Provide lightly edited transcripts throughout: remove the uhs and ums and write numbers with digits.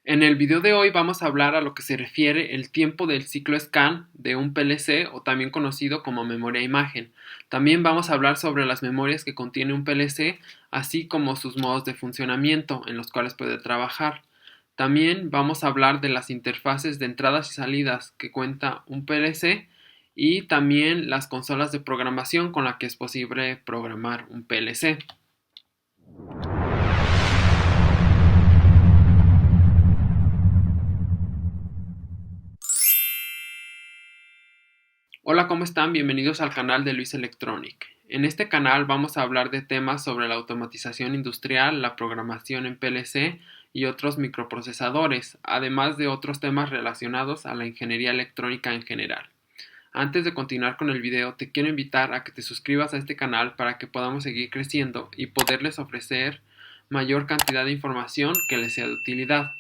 En el video de hoy vamos a hablar a lo que se refiere el tiempo del ciclo scan de un PLC o también conocido como memoria imagen. También vamos a hablar sobre las memorias que contiene un PLC, así como sus modos de funcionamiento en los cuales puede trabajar. También vamos a hablar de las interfaces de entradas y salidas que cuenta un PLC y también las consolas de programación con las que es posible programar un PLC. Hola, ¿cómo están? Bienvenidos al canal de Luis Electronic. En este canal vamos a hablar de temas sobre la automatización industrial, la programación en PLC y otros microprocesadores, además de otros temas relacionados a la ingeniería electrónica en general. Antes de continuar con el video, te quiero invitar a que te suscribas a este canal para que podamos seguir creciendo y poderles ofrecer mayor cantidad de información que les sea de utilidad.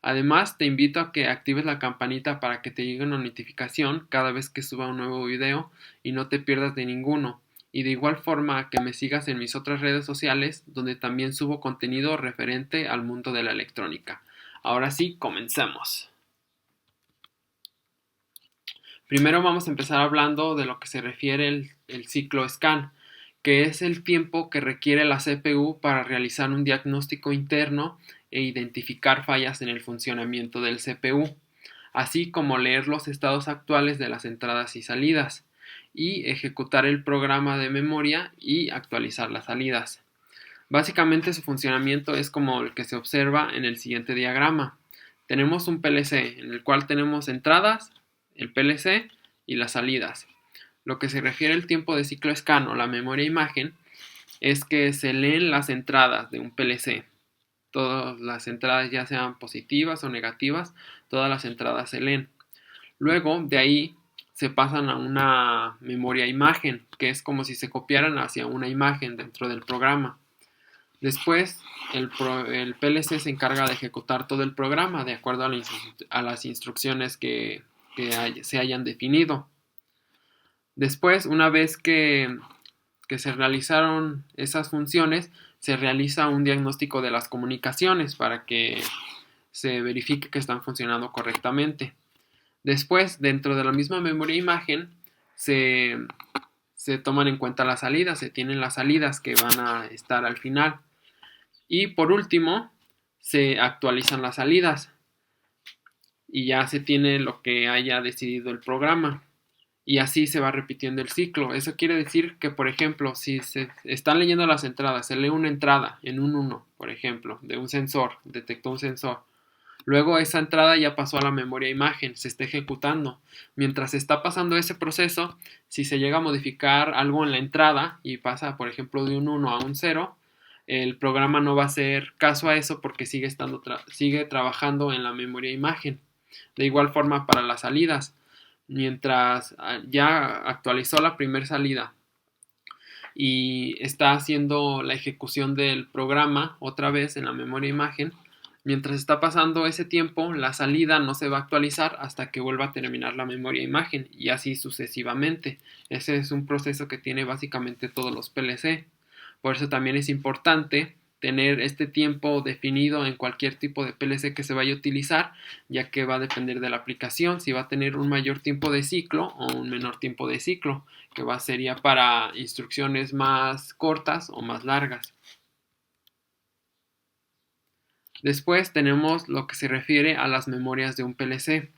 Además, te invito a que actives la campanita para que te llegue una notificación cada vez que suba un nuevo video y no te pierdas de ninguno. Y de igual forma que me sigas en mis otras redes sociales donde también subo contenido referente al mundo de la electrónica. Ahora sí, comencemos. Primero vamos a empezar hablando de lo que se refiere el ciclo scan, que es el tiempo que requiere la CPU para realizar un diagnóstico interno e identificar fallas en el funcionamiento del CPU, así como leer los estados actuales de las entradas y salidas, y ejecutar el programa de memoria y actualizar las salidas. Básicamente su funcionamiento es como el que se observa en el siguiente diagrama. Tenemos un PLC en el cual tenemos entradas, el PLC y las salidas. Lo que se refiere al tiempo de ciclo scan o la memoria imagen es que se leen las entradas de un PLC. Todas las entradas, ya sean positivas o negativas, todas las entradas se leen. Luego de ahí se pasan a una memoria imagen, que es como si se copiaran hacia una imagen dentro del programa. Después, el PLC se encarga de ejecutar todo el programa de acuerdo a las instrucciones que se hayan definido. Después, una vez que se realizaron esas funciones, se realiza un diagnóstico de las comunicaciones para que se verifique que están funcionando correctamente. Después, dentro de la misma memoria imagen, se toman en cuenta las salidas, se tienen las salidas que van a estar al final. Y por último, se actualizan las salidas y ya se tiene lo que haya decidido el programa. Y así se va repitiendo el ciclo. Eso quiere decir que, por ejemplo, si se están leyendo las entradas, se lee una entrada en un 1, por ejemplo, de un sensor, detectó un sensor. Luego esa entrada ya pasó a la memoria imagen, se está ejecutando. Mientras está pasando ese proceso, si se llega a modificar algo en la entrada y pasa, por ejemplo, de un 1 a un 0, el programa no va a hacer caso a eso porque sigue trabajando en la memoria imagen. De igual forma para las salidas. Mientras ya actualizó la primera salida y está haciendo la ejecución del programa otra vez en la memoria imagen, mientras está pasando ese tiempo, la salida no se va a actualizar hasta que vuelva a terminar la memoria imagen y así sucesivamente. Ese es un proceso que tiene básicamente todos los PLC. Por eso también es importante tener este tiempo definido en cualquier tipo de PLC que se vaya a utilizar, ya que va a depender de la aplicación, si va a tener un mayor tiempo de ciclo o un menor tiempo de ciclo, que sería para instrucciones más cortas o más largas. Después tenemos lo que se refiere a las memorias de un PLC.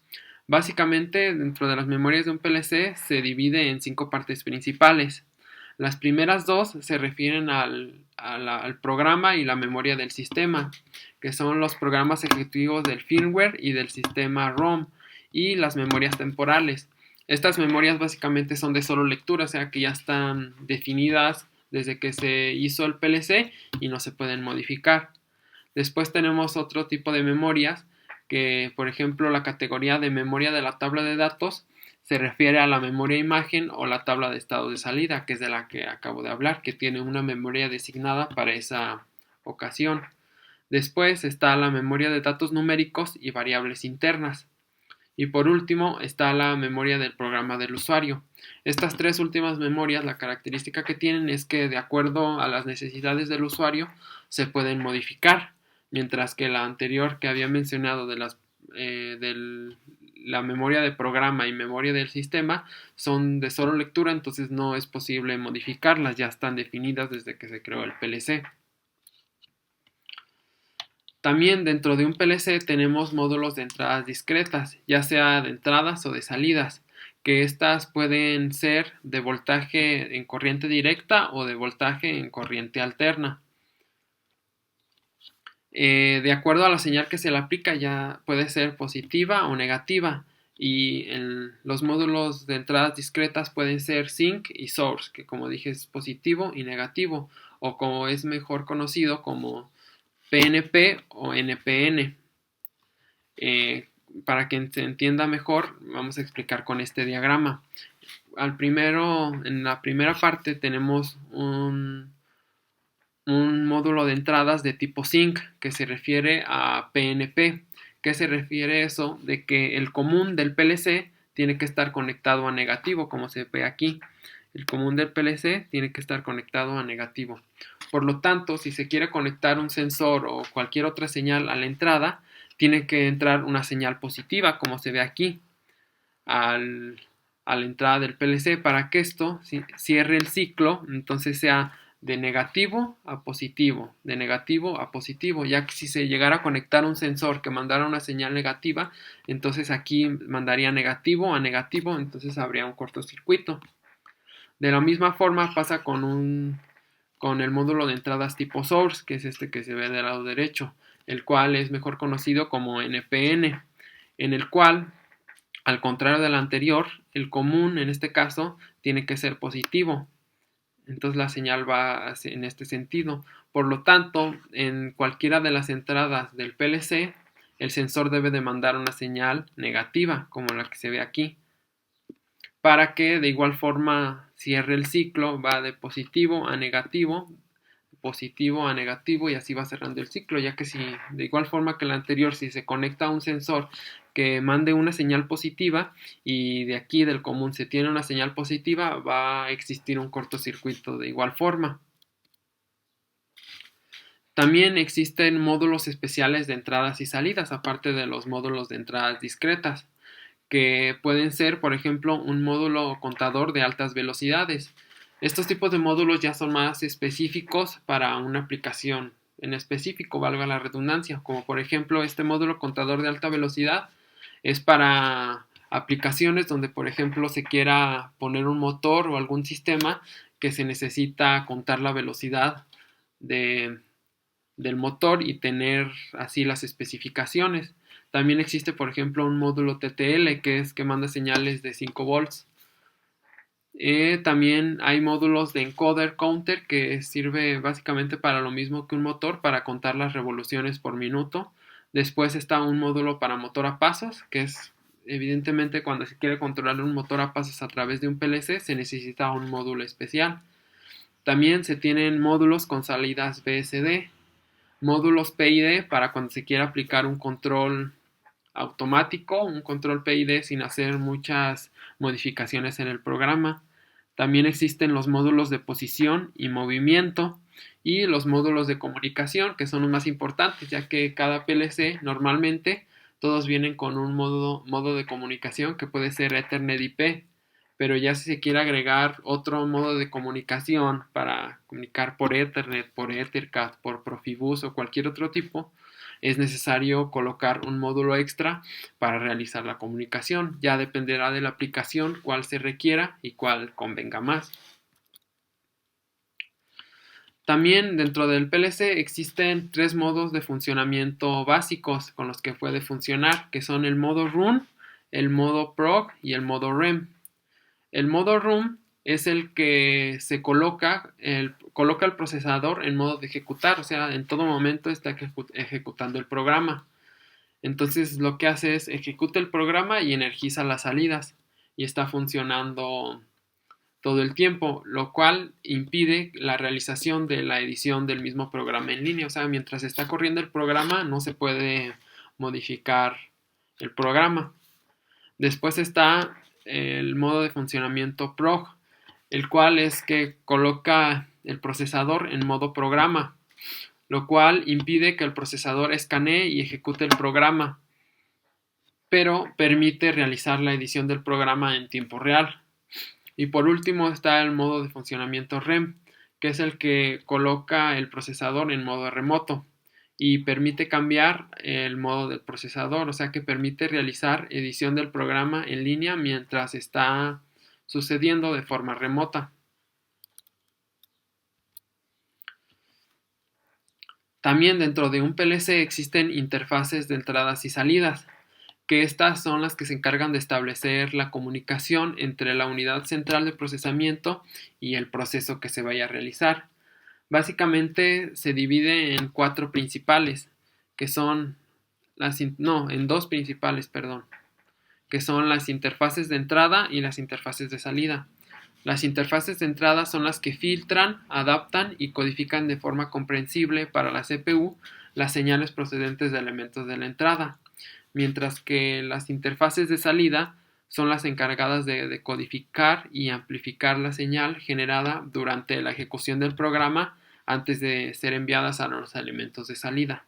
Básicamente, dentro de las memorias de un PLC se divide en 5 partes principales. Las primeras dos se refieren al programa y la memoria del sistema, que son los programas ejecutivos del firmware y del sistema ROM, y las memorias temporales. Estas memorias básicamente son de solo lectura, o sea que ya están definidas desde que se hizo el PLC y no se pueden modificar. Después tenemos otro tipo de memorias que, por ejemplo, la categoría de memoria de la tabla de datos se refiere a la memoria imagen o la tabla de estado de salida, que es de la que acabo de hablar, que tiene una memoria designada para esa ocasión. Después está la memoria de datos numéricos y variables internas. Y por último está la memoria del programa del usuario. Estas tres últimas memorias, la característica que tienen es que de acuerdo a las necesidades del usuario se pueden modificar. mientras que la anterior que había mencionado de la memoria de programa y memoria del sistema son de solo lectura, entonces no es posible modificarlas, ya están definidas desde que se creó el PLC. También dentro de un PLC tenemos módulos de entradas discretas, ya sea de entradas o de salidas, que estas pueden ser de voltaje en corriente directa o de voltaje en corriente alterna. De acuerdo a la señal que se le aplica, ya puede ser positiva o negativa, y los módulos de entradas discretas pueden ser sink y source, que como dije es positivo y negativo, o como es mejor conocido como PNP o NPN. Para que se entienda mejor, vamos a explicar con este diagrama. En la primera parte tenemos un módulo de entradas de tipo sink que se refiere a PNP. ¿Qué se refiere eso? De que el común del PLC tiene que estar conectado a negativo, como se ve aquí. El común del PLC tiene que estar conectado a negativo. Por lo tanto, si se quiere conectar un sensor o cualquier otra señal a la entrada, tiene que entrar una señal positiva, como se ve aquí, a la entrada del PLC, para que esto cierre el ciclo, entonces sea de negativo a positivo, de negativo a positivo, ya que si se llegara a conectar un sensor que mandara una señal negativa, entonces aquí mandaría negativo a negativo, entonces habría un cortocircuito. De la misma forma pasa con el módulo de entradas tipo source, que es este que se ve del lado derecho, el cual es mejor conocido como NPN, en el cual, al contrario del anterior, el común en este caso tiene que ser positivo. Entonces la señal va en este sentido. Por lo tanto, en cualquiera de las entradas del PLC, el sensor debe de mandar una señal negativa, como la que se ve aquí, para que de igual forma cierre el ciclo, va de positivo a negativo y así va cerrando el ciclo, ya que si de igual forma que el anterior, si se conecta a un sensor que mande una señal positiva y de aquí del común se tiene una señal positiva, va a existir un cortocircuito de igual forma. También existen módulos especiales de entradas y salidas, aparte de los módulos de entradas discretas, que pueden ser, por ejemplo, un módulo contador de altas velocidades. Estos tipos de módulos ya son más específicos para una aplicación en específico, valga la redundancia, como por ejemplo este módulo contador de alta velocidad es para aplicaciones donde, por ejemplo, se quiera poner un motor o algún sistema que se necesita contar la velocidad de, del motor y tener así las especificaciones. También existe, por ejemplo, un módulo TTL que manda señales de 5 volts. También hay módulos de encoder counter que sirve básicamente para lo mismo que un motor, para contar las revoluciones por minuto. Después está un módulo para motor a pasos, que es evidentemente cuando se quiere controlar un motor a pasos a través de un PLC se necesita un módulo especial. También se tienen módulos con salidas BSD, módulos PID para cuando se quiera aplicar un control automático, un control PID sin hacer muchas modificaciones en el programa. También existen los módulos de posición y movimiento y los módulos de comunicación, que son los más importantes, ya que cada PLC normalmente todos vienen con un modo de comunicación que puede ser Ethernet IP, pero ya si se quiere agregar otro modo de comunicación para comunicar por Ethernet, por Ethercat, por Profibus o cualquier otro tipo, es necesario colocar un módulo extra para realizar la comunicación. Ya dependerá de la aplicación cuál se requiera y cuál convenga más. También dentro del PLC existen 3 modos de funcionamiento básicos con los que puede funcionar, que son el modo run, el modo prog y el modo rem. El modo run es el que se coloca el procesador en modo de ejecutar, o sea, en todo momento está ejecutando el programa. Entonces lo que hace es ejecuta el programa y energiza las salidas y está funcionando todo el tiempo, lo cual impide la realización de la edición del mismo programa en línea. O sea, mientras está corriendo el programa no se puede modificar el programa. Después está el modo de funcionamiento prog, el cual es que coloca el procesador en modo programa. lo cual impide que el procesador escanee y ejecute el programa, pero permite realizar la edición del programa en tiempo real. Y por último está el modo de funcionamiento REM, que es el que coloca el procesador en modo remoto y permite cambiar el modo del procesador, o sea que permite realizar edición del programa en línea mientras está sucediendo de forma remota. También dentro de un PLC existen interfaces de entradas y salidas, que estas son las que se encargan de establecer la comunicación entre la unidad central de procesamiento y el proceso que se vaya a realizar. Básicamente se divide en cuatro principales, que son en dos principales, perdón, que son las interfaces de entrada y las interfaces de salida. Las interfaces de entrada son las que filtran, adaptan y codifican de forma comprensible para la CPU las señales procedentes de elementos de la entrada, mientras que las interfaces de salida son las encargadas de decodificar y amplificar la señal generada durante la ejecución del programa antes de ser enviadas a los elementos de salida.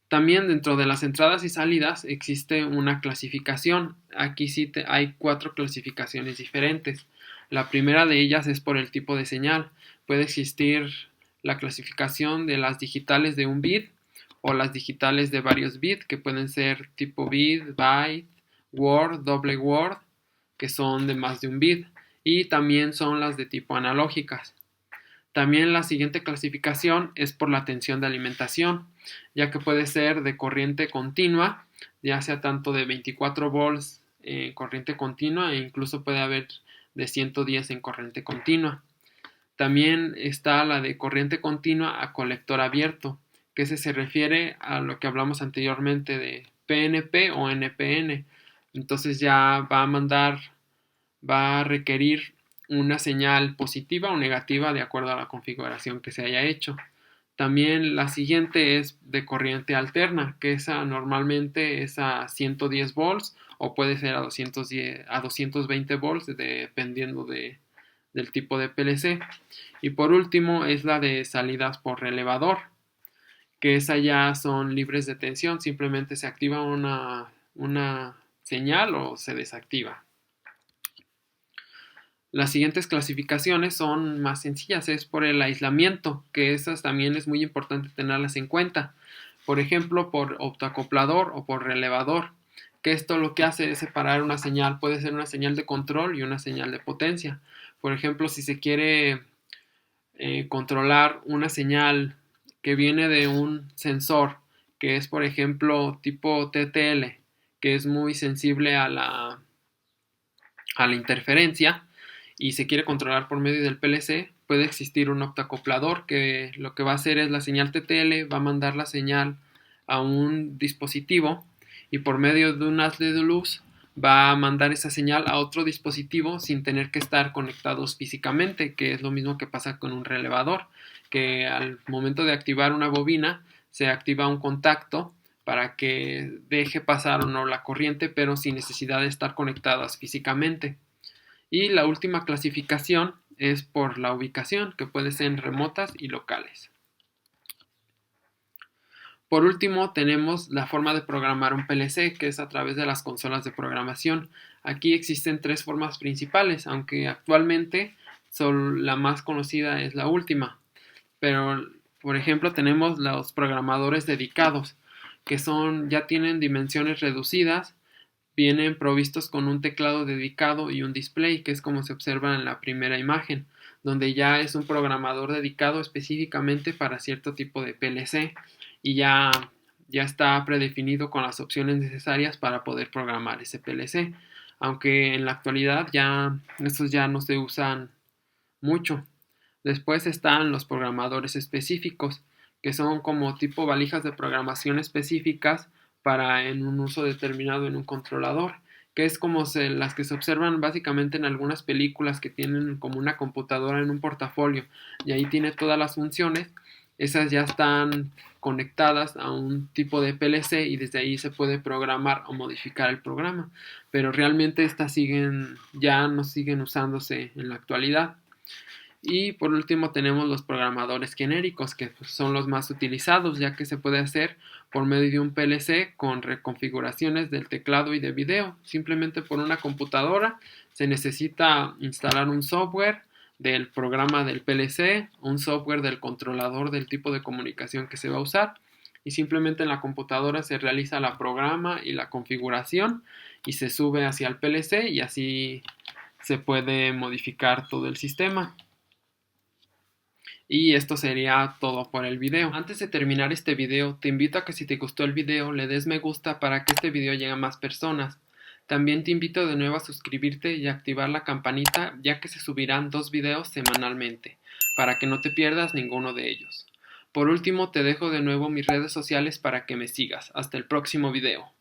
También dentro de las entradas y salidas existe una clasificación. Aquí sí hay cuatro clasificaciones diferentes. La primera de ellas es por el tipo de señal. Puede existir la clasificación de las digitales de un bit o las digitales de varios bits, que pueden ser tipo bit, byte, word, doble word, que son de más de un bit. Y también son las de tipo analógicas. También la siguiente clasificación es por la tensión de alimentación, ya que puede ser de corriente continua, ya sea tanto de 24 volts en corriente continua e incluso puede haber de 110 en corriente continua. También está la de corriente continua a colector abierto, que ese se refiere a lo que hablamos anteriormente de PNP o NPN. Entonces ya va a requerir una señal positiva o negativa de acuerdo a la configuración que se haya hecho. También la siguiente es de corriente alterna, que esa normalmente es a 110 volts o puede ser a 220 volts dependiendo del tipo de PLC. Y por último es la de salidas por relevador, que esa ya son libres de tensión, simplemente se activa una señal o se desactiva. Las siguientes clasificaciones son más sencillas, es por el aislamiento, que esas también es muy importante tenerlas en cuenta. Por ejemplo, por optoacoplador o por relevador, que esto lo que hace es separar una señal, puede ser una señal de control y una señal de potencia. Por ejemplo, si se quiere controlar una señal que viene de un sensor, que es por ejemplo tipo TTL, que es muy sensible a la interferencia, y se quiere controlar por medio del PLC, puede existir un optoacoplador que lo que va a hacer es la señal TTL, va a mandar la señal a un dispositivo y por medio de un haz de luz va a mandar esa señal a otro dispositivo sin tener que estar conectados físicamente, que es lo mismo que pasa con un relevador, que al momento de activar una bobina se activa un contacto para que deje pasar o no la corriente, pero sin necesidad de estar conectadas físicamente. Y la última clasificación es por la ubicación, que puede ser remotas y locales. Por último, tenemos la forma de programar un PLC, que es a través de las consolas de programación. Aquí existen tres formas principales, aunque actualmente la más conocida es la última. Pero, por ejemplo, tenemos los programadores dedicados, que ya tienen dimensiones reducidas, vienen provistos con un teclado dedicado y un display, que es como se observa en la primera imagen, donde ya es un programador dedicado específicamente para cierto tipo de PLC y ya está predefinido con las opciones necesarias para poder programar ese PLC, aunque en la actualidad estos ya no se usan mucho. Después están los programadores específicos, que son como tipo valijas de programación específicas para en un uso determinado en un controlador, que es como las que se observan básicamente en algunas películas que tienen como una computadora en un portafolio y ahí tiene todas las funciones. Esas ya están conectadas a un tipo de PLC y desde ahí se puede programar o modificar el programa, pero realmente estas ya no siguen usándose en la actualidad. Y por último tenemos los programadores genéricos, que son los más utilizados, ya que se puede hacer por medio de un PLC con reconfiguraciones del teclado y de video. Simplemente por una computadora se necesita instalar un software del programa del PLC, un software del controlador del tipo de comunicación que se va a usar, y simplemente en la computadora se realiza la programa y la configuración y se sube hacia el PLC y así se puede modificar todo el sistema. Y esto sería todo por el video. Antes de terminar este video, te invito a que si te gustó el video le des me gusta para que este video llegue a más personas. También te invito de nuevo a suscribirte y activar la campanita, ya que se subirán 2 videos semanalmente, para que no te pierdas ninguno de ellos. Por último, te dejo de nuevo mis redes sociales para que me sigas. Hasta el próximo video.